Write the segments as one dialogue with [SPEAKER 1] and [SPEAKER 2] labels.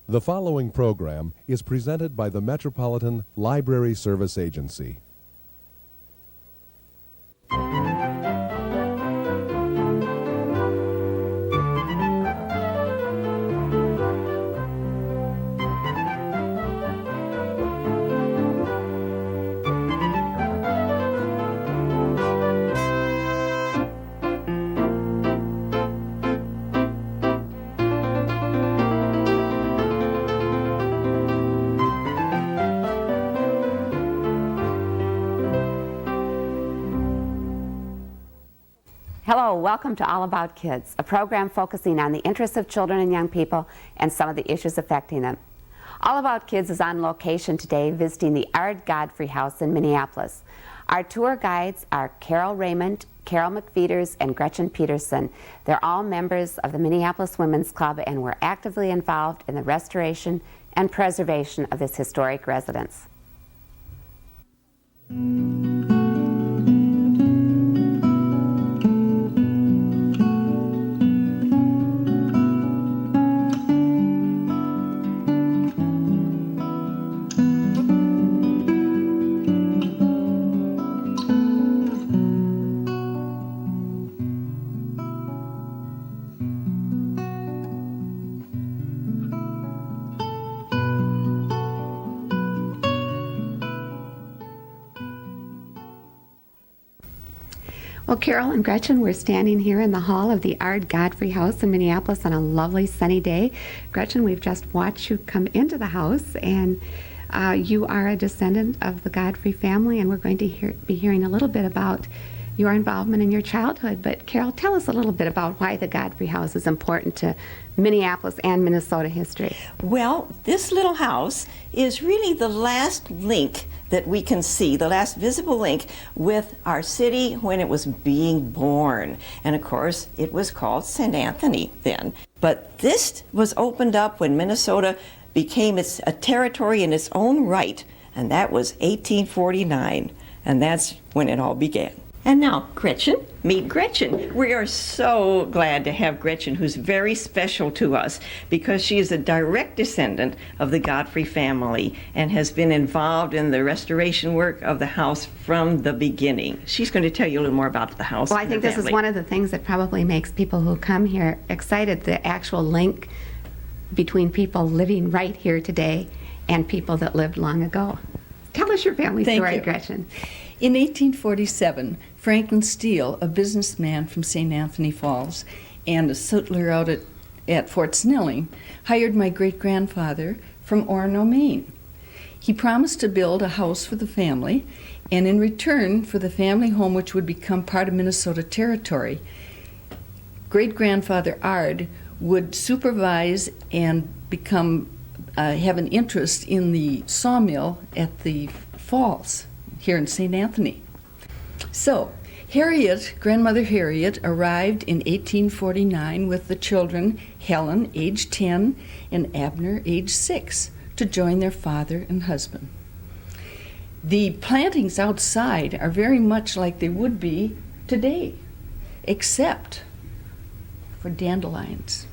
[SPEAKER 1] The following program is presented by the Metropolitan Library Service Agency.
[SPEAKER 2] Hello, welcome to All About Kids, a program focusing on the interests of children and young people and some of the issues affecting them. All About Kids is on location today visiting the Ard Godfrey House in Minneapolis. Our tour guides are Carol Raymond, Carol McPheeters, and Gretchen Peterson. They're all members of the Minneapolis Women's Club and were actively involved in the restoration and preservation of this historic residence. Well, Carol and Gretchen, we're standing here in the hall of the Ard Godfrey House in Minneapolis on a lovely sunny day. Gretchen, we've just watched you come into the house, and you are a descendant of the Godfrey family, and we're going to be hearing a little bit about your involvement in your childhood. But Carol, tell us a little bit about why the Godfrey House is important to Minneapolis and Minnesota history.
[SPEAKER 3] Well, this little house is really the last link that we can see, the last visible link with our city when it was being born. And of course, it was called St. Anthony then. But this was opened up when Minnesota became a territory in its own right, and that was 1849, and that's when it all began. And now, Gretchen, meet Gretchen. We are so glad to have Gretchen, who's very special to us because she is a direct descendant of the Godfrey family and has been involved in the restoration work of the house from the beginning. She's going to tell you a little more about the house.
[SPEAKER 2] Well, I think this is one of the things that probably makes people who come here excited, the actual link between people living right here today and people that lived long ago. Tell us your family story, Gretchen.
[SPEAKER 4] In 1847, Franklin Steele, a businessman from St. Anthony Falls and a sutler out at Fort Snelling, hired my great-grandfather from Orono, Maine. He promised to build a house for the family, and in return for the family home, which would become part of Minnesota territory, great-grandfather Ard would supervise and have an interest in the sawmill at the falls here in St. Anthony. So, grandmother Harriet, arrived in 1849 with the children, Helen, age 10, and Abner, age 6, to join their father and husband. The plantings outside are very much like they would be today, except for dandelions.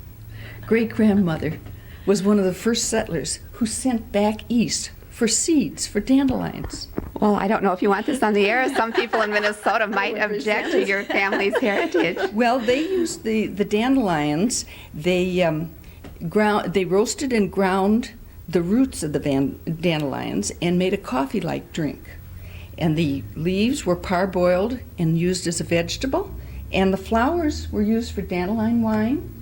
[SPEAKER 4] Great-grandmother was one of the first settlers who sent back east for seeds for dandelions.
[SPEAKER 2] Well, I don't know if you want this on the air. Some people in Minnesota might object to your family's heritage.
[SPEAKER 4] Well, they used the dandelions. They roasted and ground the roots of the dandelions and made a coffee-like drink. And the leaves were parboiled and used as a vegetable, and the flowers were used for dandelion wine,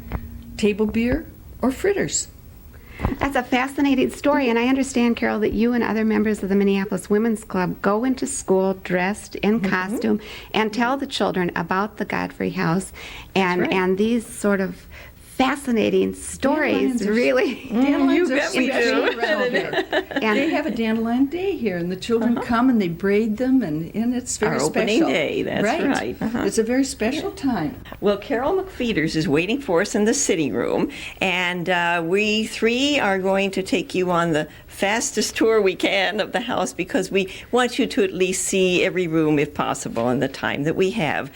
[SPEAKER 4] table beer, or fritters.
[SPEAKER 2] That's a fascinating story, and I understand, Carol, that you and other members of the Minneapolis Women's Club go into school dressed in costume and tell the children about the Godfrey House and these sort of fascinating stories, really.
[SPEAKER 4] Dandelions
[SPEAKER 3] You
[SPEAKER 4] are
[SPEAKER 3] bet we do.
[SPEAKER 4] around here. And they have a dandelion day here, and the children come and they braid them, and it's very
[SPEAKER 3] Our
[SPEAKER 4] special.
[SPEAKER 3] opening day, that's right.
[SPEAKER 4] It's a very special time.
[SPEAKER 3] Well, Carol McPheeters is waiting for us in the sitting room, and we three are going to take you on the fastest tour we can of the house because we want you to at least see every room if possible in the time that we have.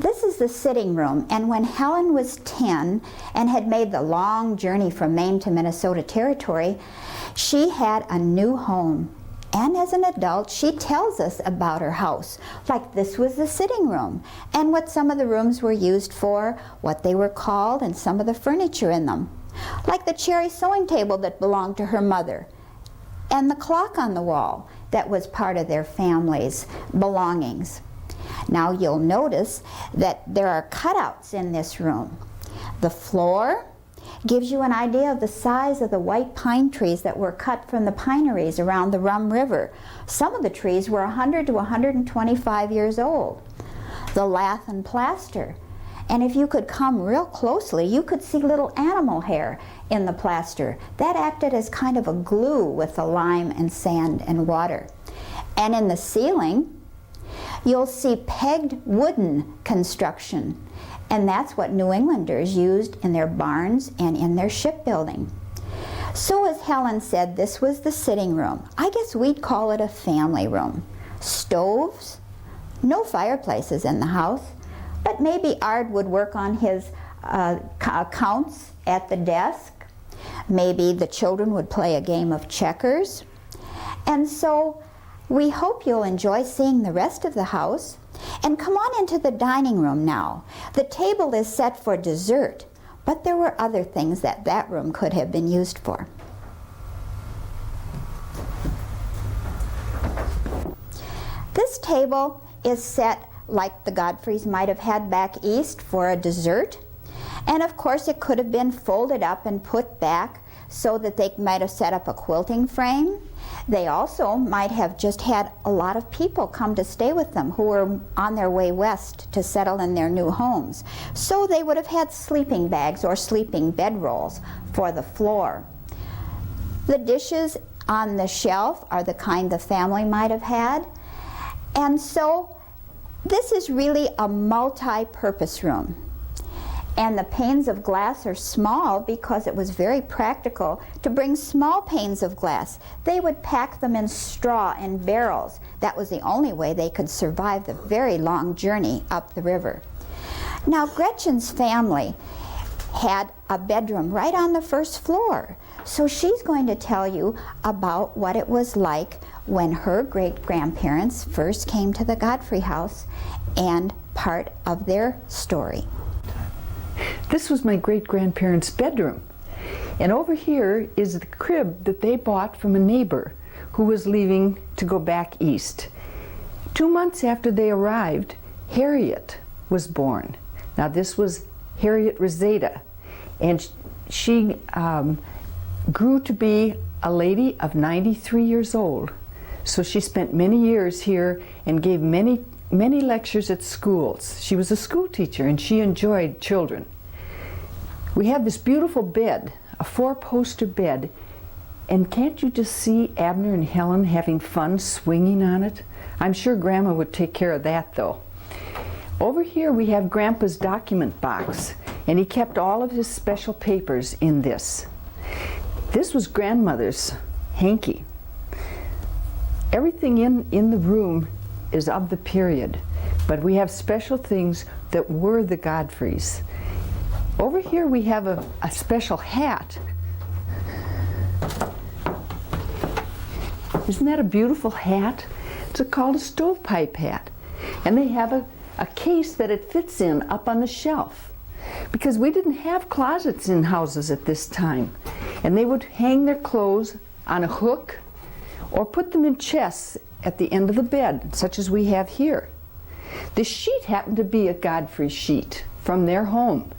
[SPEAKER 5] This is the sitting room, and when Helen was 10 and had made the long journey from Maine to Minnesota Territory, she had a new home. And as an adult, she tells us about her house, like this was the sitting room, and what some of the rooms were used for, what they were called, and some of the furniture in them. Like the cherry sewing table that belonged to her mother, and the clock on the wall that was part of their family's belongings. Now you'll notice that there are cutouts in this room. The floor gives you an idea of the size of the white pine trees that were cut from the pineries around the Rum River. Some of the trees were 100 to 125 years old. The lath and plaster. And if you could come real closely, you could see little animal hair in the plaster. That acted as kind of a glue with the lime and sand and water. And in the ceiling, you'll see pegged wooden construction. And that's what New Englanders used in their barns and in their shipbuilding. So as Helen said, this was the sitting room. I guess we'd call it a family room. Stoves, no fireplaces in the house, but maybe Ard would work on his accounts at the desk. Maybe the children would play a game of checkers. And so we hope you'll enjoy seeing the rest of the house. And come on into the dining room now. The table is set for dessert, but there were other things that that room could have been used for. This table is set like the Godfreys might have had back east for a dessert. And of course it could have been folded up and put back so that they might have set up a quilting frame. They also might have just had a lot of people come to stay with them who were on their way west to settle in their new homes. So they would have had sleeping bags or sleeping bedrolls for the floor. The dishes on the shelf are the kind the family might have had. And so this is really a multi-purpose room. And the panes of glass are small because it was very practical to bring small panes of glass. They would pack them in straw in barrels. That was the only way they could survive the very long journey up the river. Now Gretchen's family had a bedroom right on the first floor. So she's going to tell you about what it was like when her great-grandparents first came to the Godfrey House and part of their story.
[SPEAKER 4] This was my great-grandparents' bedroom. And over here is the crib that they bought from a neighbor who was leaving to go back east. 2 months after they arrived, Harriet was born. Now this was Harriet Rosetta, and she grew to be a lady of 93 years old. So she spent many years here and gave many lectures at schools. She was a school teacher and she enjoyed children. We have this beautiful bed, a 4-poster bed, and can't you just see Abner and Helen having fun swinging on it? I'm sure Grandma would take care of that though. Over here we have Grandpa's document box, and he kept all of his special papers in this. This was Grandmother's hanky. Everything in the room is of the period, but we have special things that were the Godfreys. Over here we have a special hat. Isn't that a beautiful hat? It's called a stovepipe hat. And they have a case that it fits in up on the shelf, because we didn't have closets in houses at this time. And they would hang their clothes on a hook or put them in chests at the end of the bed, such as we have here. This sheet happened to be a Godfrey sheet from their home.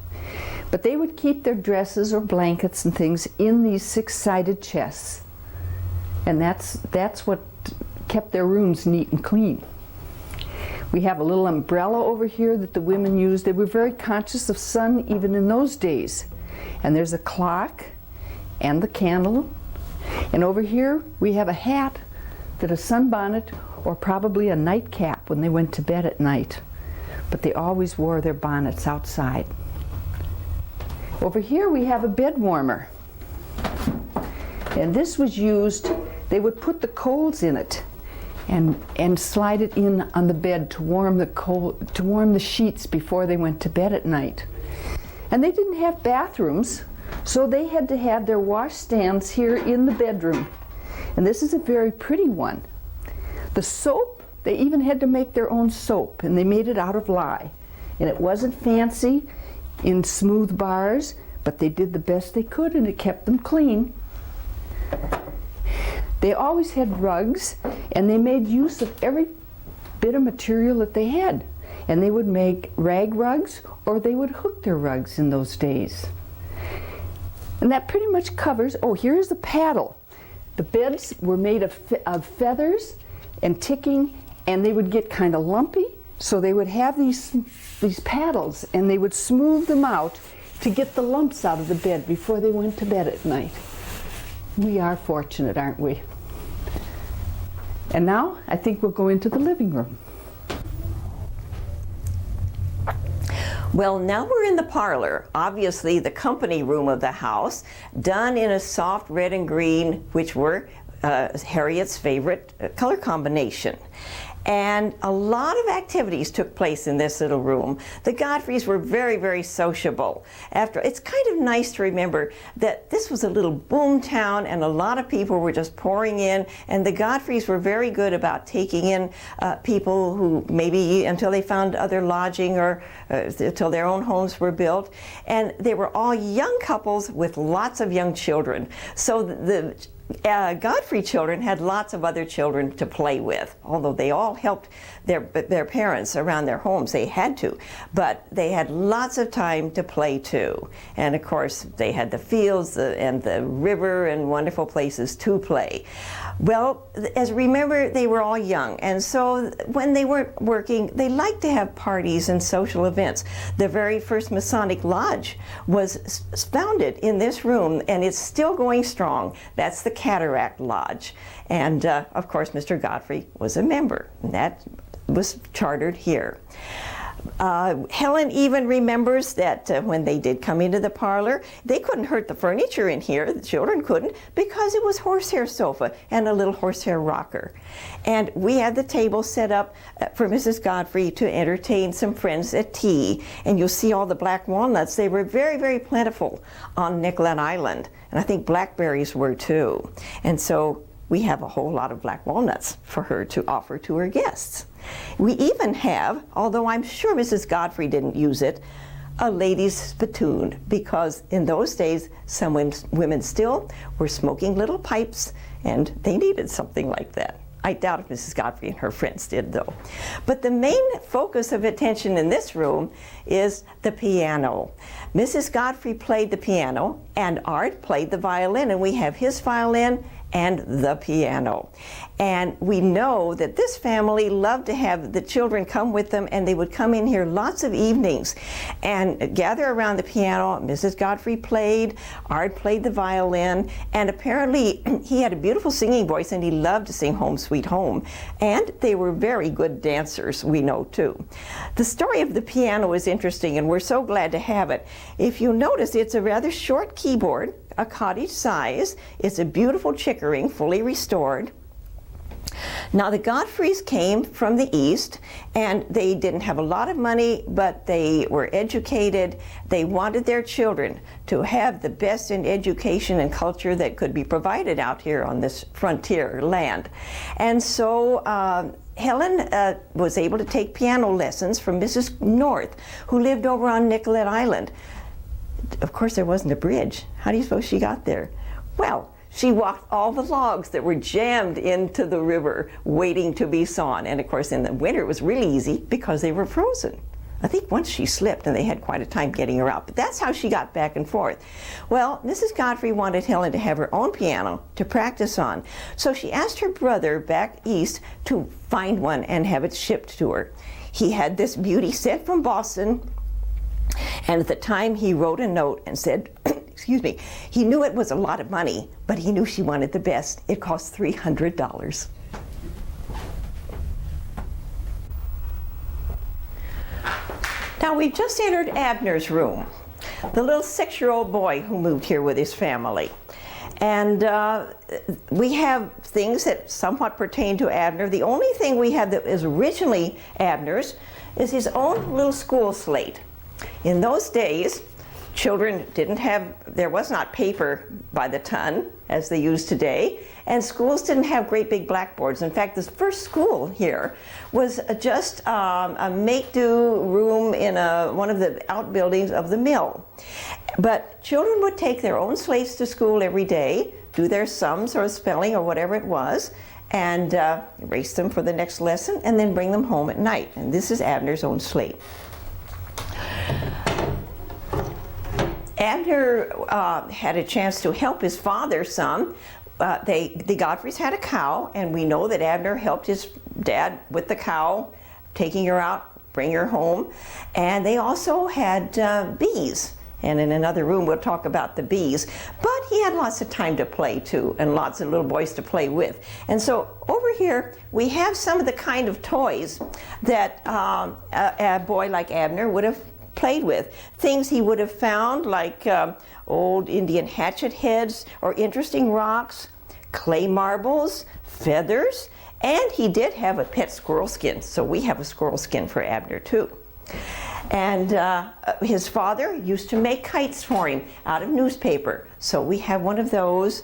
[SPEAKER 4] But they would keep their dresses or blankets and things in these 6-sided chests. And that's what kept their rooms neat and clean. We have a little umbrella over here that the women used. They were very conscious of sun even in those days. And there's a clock and the candle. And over here we have a hat that a sunbonnet or probably a nightcap when they went to bed at night. But they always wore their bonnets outside. Over here we have a bed warmer. And this was used, they would put the coals in it. and slide it in on the bed to warm the sheets before they went to bed at night. And they didn't have bathrooms, so they had to have their washstands here in the bedroom. And this is a very pretty one. The soap, they even had to make their own soap, and they made it out of lye. And it wasn't fancy in smooth bars, but they did the best they could, and it kept them clean. They always had rugs, and they made use of every bit of material that they had. And they would make rag rugs, or they would hook their rugs in those days. And that pretty much covers, oh, here's the paddle. The beds were made of feathers and ticking, and they would get kind of lumpy, so they would have these paddles, and they would smooth them out to get the lumps out of the bed before they went to bed at night. We are fortunate, aren't we? And now I think we'll go into the living room.
[SPEAKER 3] Well, now we're in the parlor, obviously the company room of the house, done in a soft red and green, which were Harriet's favorite color combination. And a lot of activities took place in this little room. The Godfreys were very, very sociable. It's kind of nice to remember that this was a little boom town, and a lot of people were just pouring in, and the Godfreys were very good about taking in people who maybe until they found other lodging or until their own homes were built. And they were all young couples with lots of young children. So the Godfrey children had lots of other children to play with, although they all helped their parents around their homes. They had to, but they had lots of time to play too. And of course, they had the fields and the river and wonderful places to play. Well, as remember, they were all young, and so when they weren't working, they liked to have parties and social events. The very first Masonic Lodge was founded in this room, and it's still going strong. That's the Cataract Lodge. And of course, Mr. Godfrey was a member, and that was chartered here. Helen even remembers that when they did come into the parlor, they couldn't hurt the furniture in here, the children couldn't, because it was horsehair sofa and a little horsehair rocker. And we had the table set up for Mrs. Godfrey to entertain some friends at tea. And you'll see all the black walnuts. They were very, very plentiful on Nicollet Island. And I think blackberries were too. And so we have a whole lot of black walnuts for her to offer to her guests. We even have, although I'm sure Mrs. Godfrey didn't use it, a lady's spittoon, because in those days some women still were smoking little pipes, and they needed something like that. I doubt if Mrs. Godfrey and her friends did, though. But the main focus of attention in this room is the piano. Mrs. Godfrey played the piano, and Ard played the violin, and we have his violin and the piano. And we know that this family loved to have the children come with them, and they would come in here lots of evenings and gather around the piano. Mrs. Godfrey played, Ard played the violin, and apparently he had a beautiful singing voice, and he loved to sing Home Sweet Home. And they were very good dancers, we know too. The story of the piano is interesting, and we're so glad to have it. If you notice, it's a rather short keyboard, a cottage size. It's a beautiful Chickering, fully restored. Now, the Godfreys came from the East, and they didn't have a lot of money, but they were educated. They wanted their children to have the best in education and culture that could be provided out here on this frontier land. And so Helen was able to take piano lessons from Mrs. North, who lived over on Nicollet Island. Of course, there wasn't a bridge. How do you suppose she got there? Well, she walked all the logs that were jammed into the river waiting to be sawn. And of course, in the winter, it was really easy because they were frozen. I think once she slipped, and they had quite a time getting her out. But that's how she got back and forth. Well, Mrs. Godfrey wanted Helen to have her own piano to practice on. So she asked her brother back east to find one and have it shipped to her. He had this beauty sent from Boston. And at the time, he wrote a note and said, excuse me, he knew it was a lot of money, but he knew she wanted the best. It cost $300. Now, we've just entered Abner's room, the little 6-year-old boy who moved here with his family. And we have things that somewhat pertain to Abner. The only thing we have that is originally Abner's is his own little school slate. In those days, children didn't have, there was not paper by the ton as they use today, and schools didn't have great big blackboards. In fact, this first school here was just a make-do room in one of the outbuildings of the mill. But children would take their own slates to school every day, do their sums or spelling or whatever it was, and erase them for the next lesson, and then bring them home at night. And this is Abner's own slate. Abner had a chance to help his father some. The Godfreys had a cow, and we know that Abner helped his dad with the cow, taking her out, bring her home. And they also had bees. And in another room we'll talk about the bees. But he had lots of time to play too, and lots of little boys to play with. And so over here we have some of the kind of toys that a boy like Abner would have played with. Things he would have found, like old Indian hatchet heads or interesting rocks, clay marbles, feathers, and he did have a pet squirrel skin. So we have a squirrel skin for Abner too. And his father used to make kites for him out of newspaper. So we have one of those.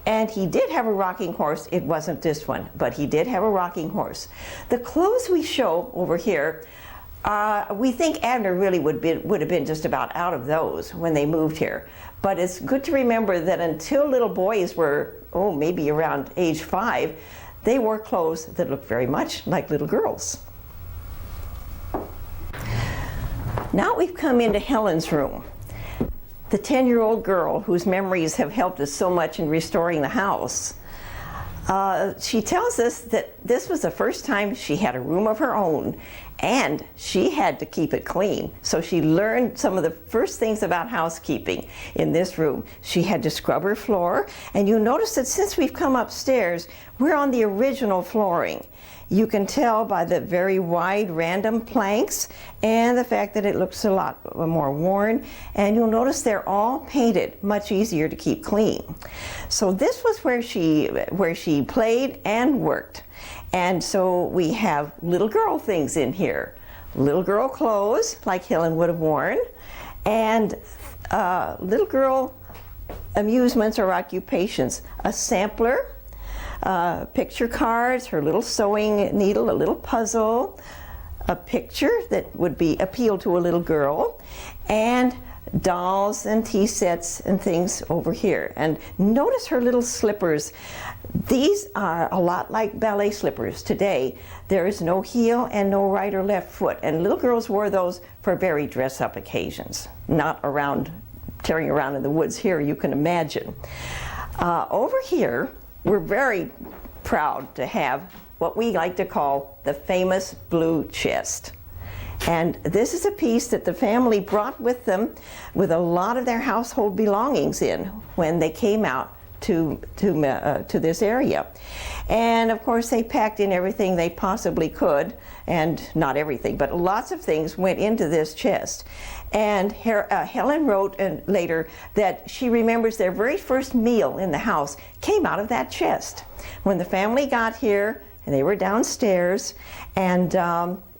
[SPEAKER 3] And he did have a rocking horse. It wasn't this one, but he did have a rocking horse. The clothes we show over here, we think Abner really would have been just about out of those when they moved here. But it's good to remember that until little boys were, maybe around age 5, they wore clothes that looked very much like little girls. Now we've come into Helens' room, the 10-year-old girl whose memories have helped us so much in restoring the house. She tells us that this was the first time she had a room of her own, and she had to keep it clean. So she learned some of the first things about housekeeping in this room. She had to scrub her floor, and you notice that since we've come upstairs, we're on the original flooring. You can tell by the very wide random planks and the fact that it looks a lot more worn, and you'll notice they're all painted, much easier to keep clean. So this was where she played and worked. And so we have little girl things in here. Little girl clothes, like Helen would have worn, and little girl amusements or occupations. A sampler, picture cards, her little sewing needle, a little puzzle, a picture that would appeal to a little girl, and dolls and tea sets and things over here. And notice her little slippers. These are a lot like ballet slippers today. There is no heel and no right or left foot, and little girls wore those for very dress-up occasions, not tearing around in the woods here, you can imagine. Over here, we're very proud to have what we like to call the famous blue chest. And this is a piece that the family brought with them with a lot of their household belongings in when they came out to this area. And of course they packed in everything they possibly could, and not everything, but lots of things went into this chest. And Helen wrote later that she remembers their very first meal in the house came out of that chest. When the family got here, and they were downstairs, and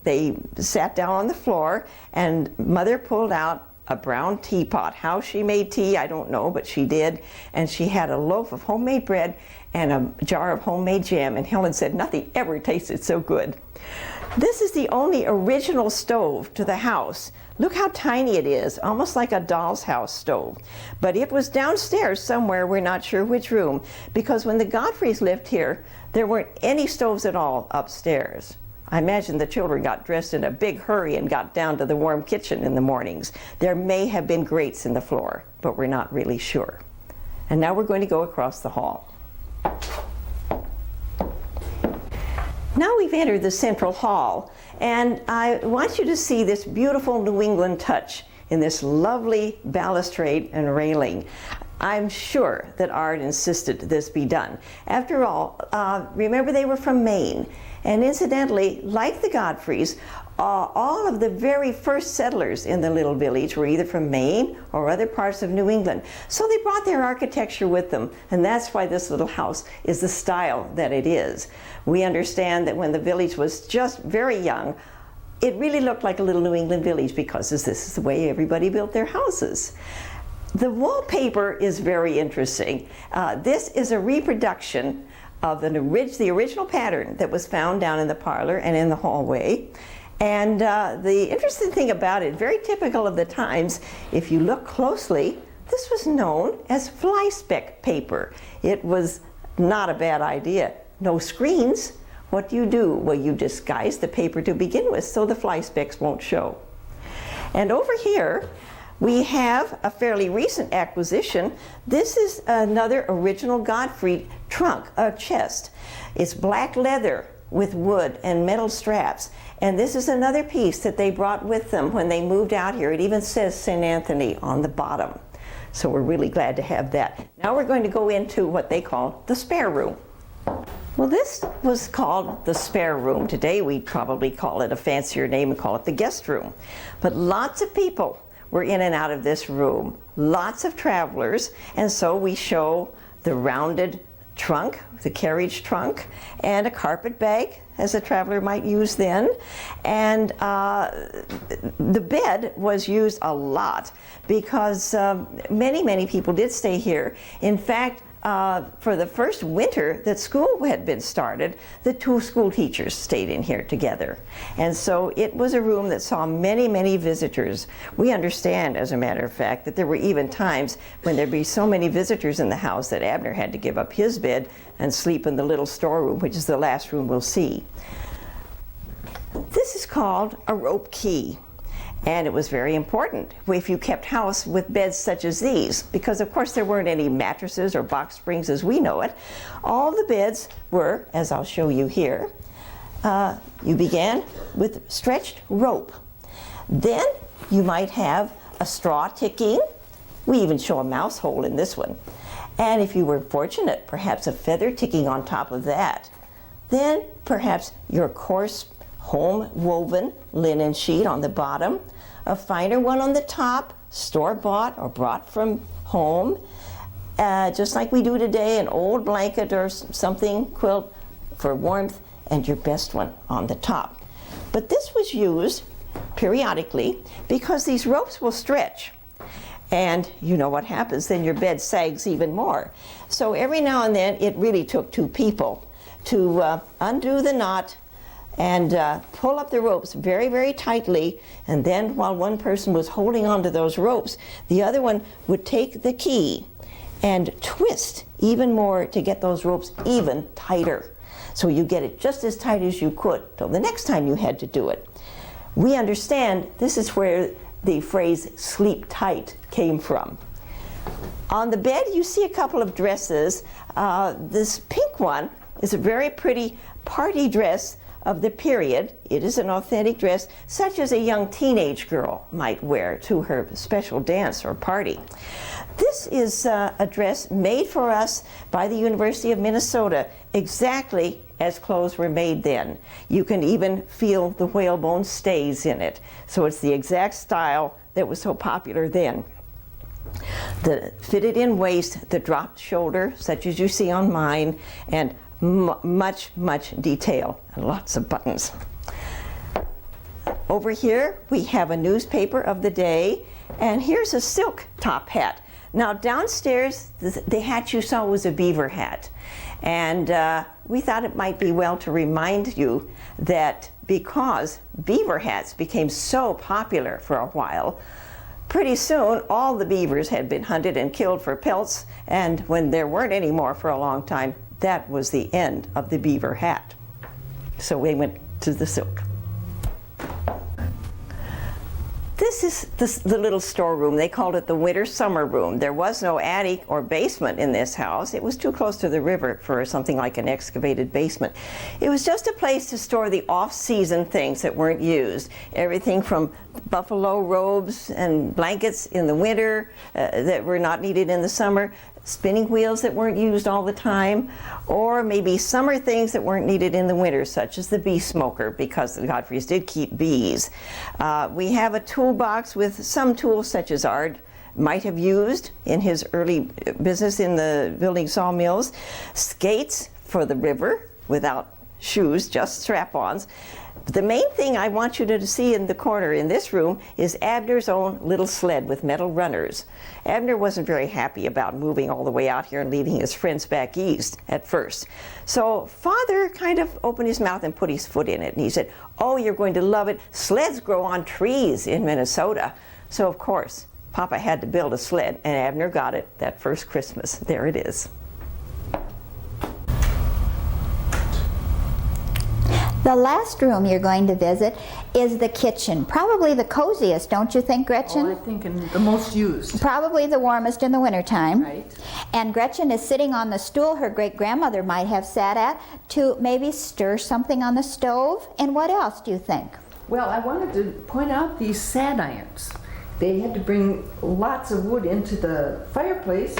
[SPEAKER 3] they sat down on the floor, and Mother pulled out a brown teapot. How she made tea, I don't know, but she did. And she had a loaf of homemade bread and a jar of homemade jam. And Helen said, nothing ever tasted so good. This is the only original stove to the house. Look how tiny it is, almost like a doll's house stove. But it was downstairs somewhere, we're not sure which room, because when the Godfreys lived here, there weren't any stoves at all upstairs. I imagine the children got dressed in a big hurry and got down to the warm kitchen in the mornings. There may have been grates in the floor, but we're not really sure. And now we're going to go across the hall. Now we've entered the central hall, and I want you to see this beautiful New England touch in this lovely balustrade and railing. I'm sure that Ard insisted this be done. After all, remember they were from Maine. And incidentally, like the Godfreys, all of the very first settlers in the little village were either from Maine or other parts of New England. So they brought their architecture with them, and that's why this little house is the style that it is. We understand that when the village was just very young, it really looked like a little New England village because this is the way everybody built their houses. The wallpaper is very interesting. This is a reproduction of the original pattern that was found down in the parlor and in the hallway. And the interesting thing about it, very typical of the times, if you look closely, this was known as fly speck paper. It was not a bad idea. No screens. What do? Well, you disguise the paper to begin with so the fly specks won't show. And over here, we have a fairly recent acquisition. This is another original Godfrey trunk, a chest. It's black leather with wood and metal straps. And this is another piece that they brought with them when they moved out here. It even says St. Anthony on the bottom. So we're really glad to have that. Now we're going to go into what they call the spare room. Well, this was called the spare room. Today we'd probably call it a fancier name and call it the guest room. But lots of people were in and out of this room, lots of travelers, and so we show the rounded trunk, the carriage trunk, and a carpet bag, as a traveler might use then. And the bed was used a lot because many people did stay here. In fact, for the first winter that school had been started, the two school teachers stayed in here together. And so it was a room that saw many visitors. We understand, as a matter of fact, that there were even times when there'd be so many visitors in the house that Abner had to give up his bed and sleep in the little storeroom, which is the last room we'll see. This is called a rope key. And it was very important if you kept house with beds such as these, because of course there weren't any mattresses or box springs as we know it. All the beds were, as I'll show you here, you began with stretched rope. Then you might have a straw ticking. We even show a mouse hole in this one. And if you were fortunate, perhaps a feather ticking on top of that. Then perhaps your coarse home woven linen sheet on the bottom, a finer one on the top, store-bought or brought from home, just like we do today, an old blanket or something, quilt for warmth, and your best one on the top. But this was used periodically because these ropes will stretch. And you know what happens, then your bed sags even more. So every now and then it really took two people to undo the knot and pull up the ropes very tightly, and then while one person was holding onto those ropes, the other one would take the key and twist even more to get those ropes even tighter. So you get it just as tight as you could till the next time you had to do it. We understand this is where the phrase sleep tight came from. On the bed you see a couple of dresses. This pink one is a very pretty party dress of the period. It is an authentic dress such as a young teenage girl might wear to her special dance or party. This is a dress made for us by the University of Minnesota, exactly as clothes were made then. You can even feel the whalebone stays in it. So it's the exact style that was so popular then. The fitted in waist, the dropped shoulder, such as you see on mine, and much detail and lots of buttons. Over here we have a newspaper of the day, and here's a silk top hat. Now downstairs the hat you saw was a beaver hat, and we thought it might be well to remind you that because beaver hats became so popular for a while, pretty soon all the beavers had been hunted and killed for pelts, and when there weren't any more for a long time, that was the end of the beaver hat. So we went to the silk. This is the little storeroom. They called it the winter-summer room. There was no attic or basement in this house. It was too close to the river for something like an excavated basement. It was just a place to store the off-season things that weren't used. Everything from buffalo robes and blankets in the winter that were not needed in the summer, spinning wheels that weren't used all the time, or maybe summer things that weren't needed in the winter, such as the bee smoker, because the Godfreys did keep bees. We have a toolbox with some tools such as Ard might have used in his early business in the building sawmills, skates for the river without shoes, just strap-ons. The main thing I want you to see in the corner in this room is Abner's own little sled with metal runners. Abner wasn't very happy about moving all the way out here and leaving his friends back east at first. So Father kind of opened his mouth and put his foot in it, and he said, "Oh, you're going to love it. Sleds grow on trees in Minnesota." So of course, Papa had to build a sled, and Abner got it that first Christmas. There it is.
[SPEAKER 5] The last room you're going to visit is the kitchen. Probably the coziest, don't you think, Gretchen?
[SPEAKER 4] Oh, I think the most used.
[SPEAKER 5] Probably the warmest in the wintertime.
[SPEAKER 4] Right.
[SPEAKER 5] And Gretchen is sitting on the stool her great-grandmother might have sat at to maybe stir something on the stove. And what else do you think?
[SPEAKER 4] Well, I wanted to point out these sad irons. They had to bring lots of wood into the fireplace,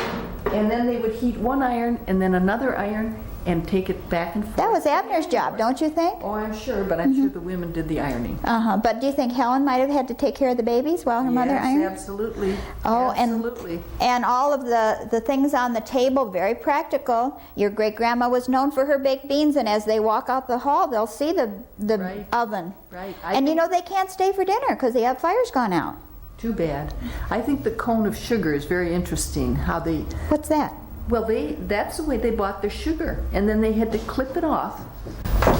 [SPEAKER 4] and then they would heat one iron and then another iron and take it back and forth.
[SPEAKER 5] That was Abner's job, don't you think?
[SPEAKER 4] Oh, I'm sure, but I'm sure the women did the ironing.
[SPEAKER 5] But do you think Helen might have had to take care of the babies while her mother ironed?
[SPEAKER 4] Yes, absolutely.
[SPEAKER 5] Oh,
[SPEAKER 4] absolutely.
[SPEAKER 5] And all of the things on the table, very practical. Your great-grandma was known for her baked beans, and as they walk out the hall, they'll see the
[SPEAKER 4] Right.
[SPEAKER 5] oven.
[SPEAKER 4] Right.
[SPEAKER 5] And you know they can't stay for dinner because the fire's gone out.
[SPEAKER 4] Too bad. I think the cone of sugar is very interesting, how they...
[SPEAKER 5] What's that?
[SPEAKER 4] Well, that's the way they bought their sugar, and then they had to clip it off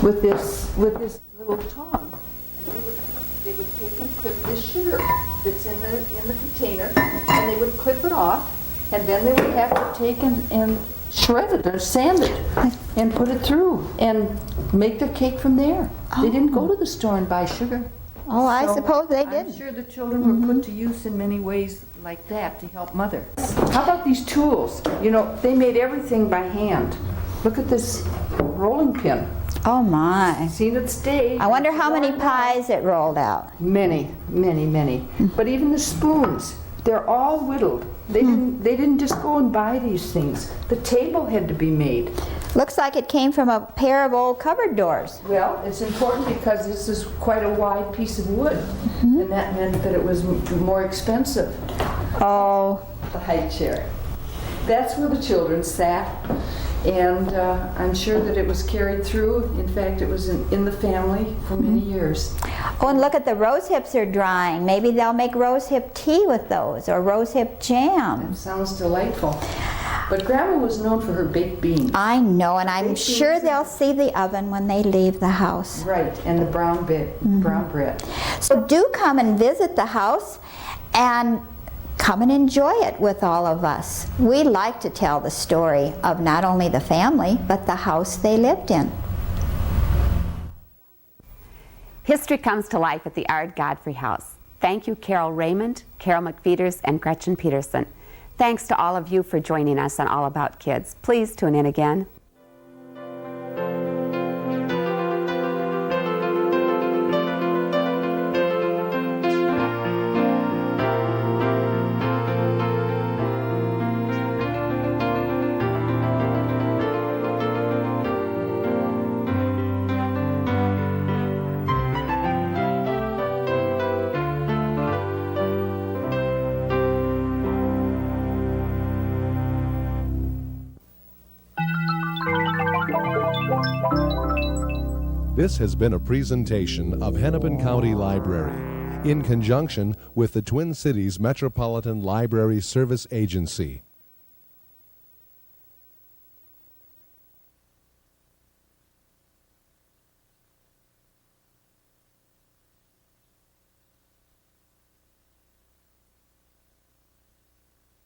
[SPEAKER 4] with this little tong, and they would take and clip this sugar that's in the container, and they would clip it off, and then they would have to take and shred it or sand it and put it through and make their cake from there. They didn't go to the store and buy sugar.
[SPEAKER 5] Oh, I
[SPEAKER 4] So,
[SPEAKER 5] suppose they
[SPEAKER 4] I'm
[SPEAKER 5] did.
[SPEAKER 4] sure the children were put to use in many ways like that to help mother. How about these tools? You know, they made everything by hand. Look at this rolling pin.
[SPEAKER 5] Oh my.
[SPEAKER 4] Seen it stay.
[SPEAKER 5] I wonder how many pies it rolled out.
[SPEAKER 4] Many, many, many. But even the spoons, they're all whittled. They didn't just go and buy these things. The table had to be made.
[SPEAKER 5] Looks like it came from a pair of old cupboard doors.
[SPEAKER 4] Well, it's important because this is quite a wide piece of wood, and that meant that it was more expensive.
[SPEAKER 5] Oh.
[SPEAKER 4] The high chair. That's where the children sat, and I'm sure that it was carried through. In fact, it was in the family for many years.
[SPEAKER 5] Oh, and look at the rose hips are drying. Maybe they'll make rose hip tea with those, or rose hip jam.
[SPEAKER 4] Sounds delightful. But Grandma was known for her baked beans.
[SPEAKER 5] I know, and I'm
[SPEAKER 4] Baked
[SPEAKER 5] sure
[SPEAKER 4] beans
[SPEAKER 5] they'll see the oven when they leave the house.
[SPEAKER 4] Right, and the brown bread.
[SPEAKER 5] So do come and visit the house and come and enjoy it with all of us. We like to tell the story of not only the family, but the house they lived in.
[SPEAKER 2] History comes to life at the Ard Godfrey House. Thank you, Carol Raymond, Carol McPheeters, and Gretchen Peterson. Thanks to all of you for joining us on All About Kids. Please tune in again.
[SPEAKER 1] This has been a presentation of Hennepin County Library in conjunction with the Twin Cities Metropolitan Library Service Agency.